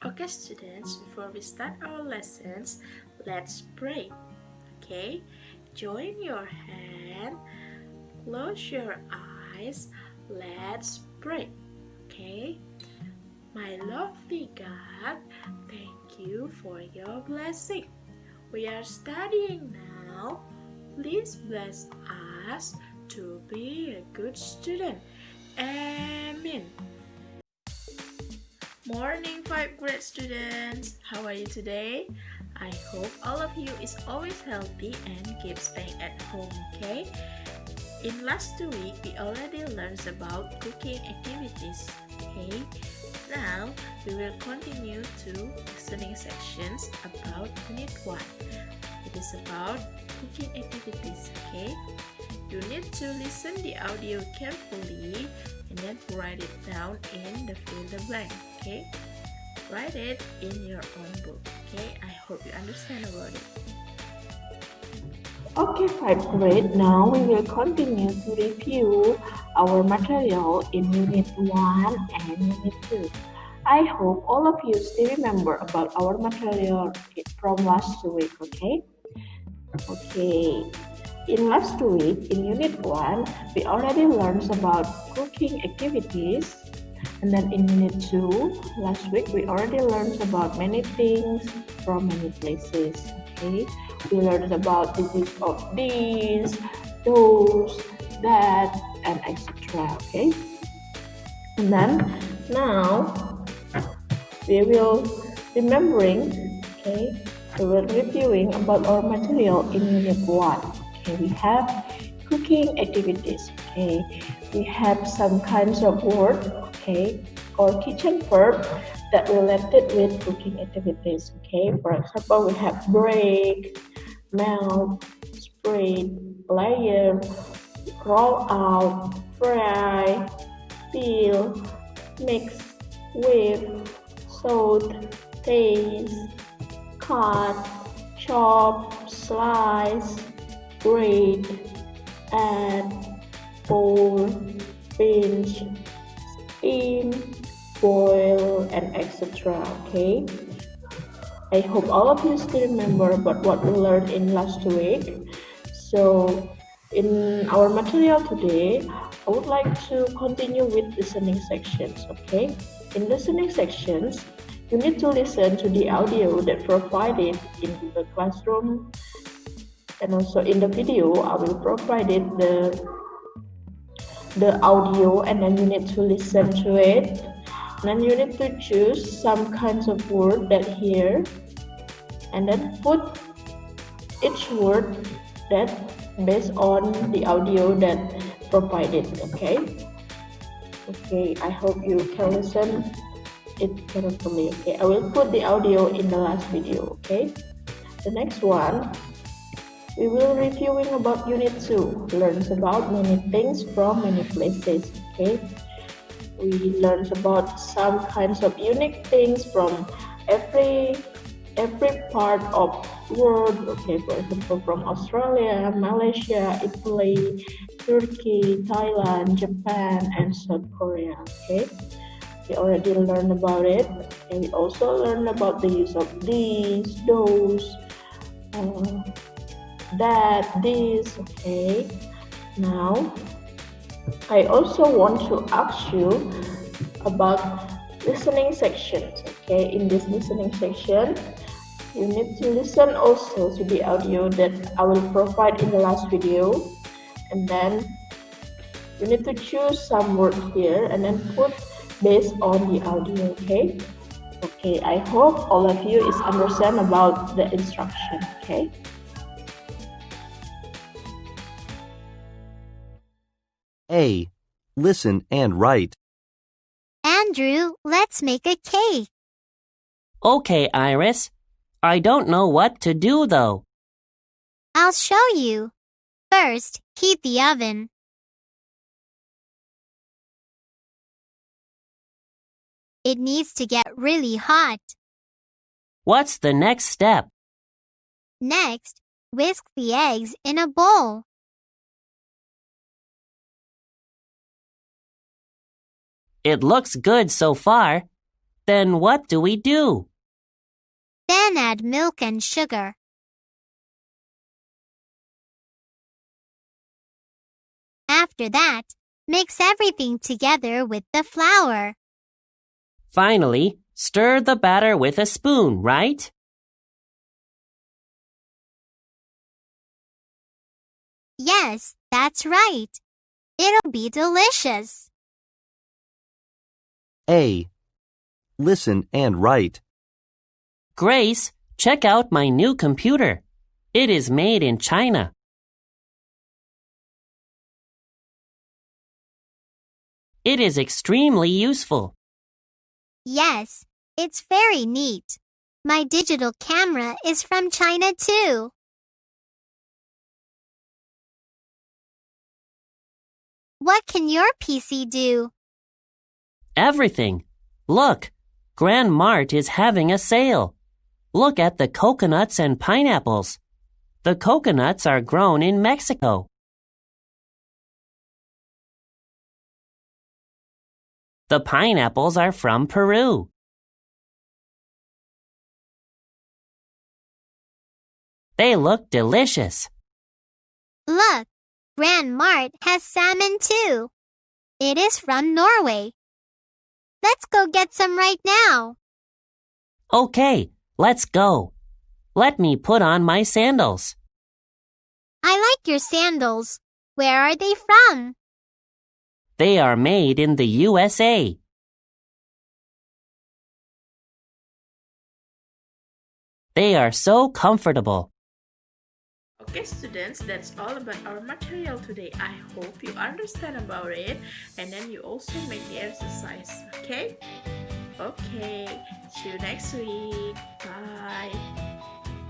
Okay, students, before we start our lessons, let's pray. Okay, join your hand, close your eyes, let's pray. Okay, my lovely God, thank you for your blessing. We are studying now. Please bless us to be a good student. Amen. Morning, 5th grade students. How are you today? I hope all of you is always healthy and keep staying at home, okay? In last 2 weeks, we already learned about cooking activities, okay? Now, we will continue to listening sections about Unit 1. It is about cooking activities, okay? You need to listen the audio carefully and then write it down in the fill the blank, okay? Write it in your own book, okay? I hope you understand about it. Okay, 5th grade. Now we will continue to review our material in Unit 1 and Unit 2. I hope all of you still remember about our material from last week, okay? Okay, in last week, in Unit 1, we already learned about cooking activities. And then in Unit 2, last week, we already learned about many things from many places. Okay, we learned about the use of these, those, that, and etc. Okay, and then now we will remembering. Okay, we will reviewing about our material in Unit 1. Okay, we have cooking activities. Okay, we have some kinds of word, okay, or kitchen verb that related with cooking activities. Okay, for example, we have break, melt, spread, layer, roll out, fry, peel, mix, whip, salt, taste, cut, chop, slice, grate, add, boil, pinch, steam, boil, and etc. Okay. I hope all of you still remember about what we learned in last week. So, in our material today, I would like to continue with listening sections. Okay. In listening sections, you need to listen to the audio that provided in the classroom, and also in the video I will provide the audio, and then you need to listen to it. And then you need to choose some kinds of word that here, and then put each word that based on the audio that provided. Okay, I hope you can listen it carefully. Okay, I will put the audio in the last video. Okay, the next one, we will reviewing about Unit 2, learns about many things from many places. Okay, we learned about some kinds of unique things from every part of world. Okay, for example, from Australia, Malaysia, Italy, Turkey, Thailand, Japan, and South Korea. Okay, we already learned about it, and we also learned about the use of these, those, that, this. Okay, now I also want to ask you about listening sections. Okay, in this listening section, you need to listen also to the audio that I will provide in the last video, and then you need to choose some word here and then put based on the audio. Okay, I hope all of you is understand about the instruction. Okay. A. Listen and write. Andrew, let's make a cake. Okay, Iris. I don't know what to do though. I'll show you. First, heat the oven. It needs to get really hot. What's the next step? Next, whisk the eggs in a bowl. It looks good so far. Then what do we do? Then add milk and sugar. After that, mix everything together with the flour. Finally, stir the batter with a spoon, right? Yes, that's right. It'll be delicious. A. Listen and write. Grace, check out my new computer. It is made in China. It is extremely useful. Yes, it's very neat. My digital camera is from China too. What can your PC do? Everything. Look, Grand Mart is having a sale. Look at the coconuts and pineapples. The coconuts are grown in Mexico. The pineapples are from Peru. They look delicious. Look, Grand Mart has salmon too. It is from Norway. Let's go get some right now. Okay, let's go. Let me put on my sandals. I like your sandals. Where are they from? They are made in the USA. They are so comfortable. Okay students, that's all about our material today. I hope you understand about it and then you also make the exercise, okay? Okay, see you next week. Bye.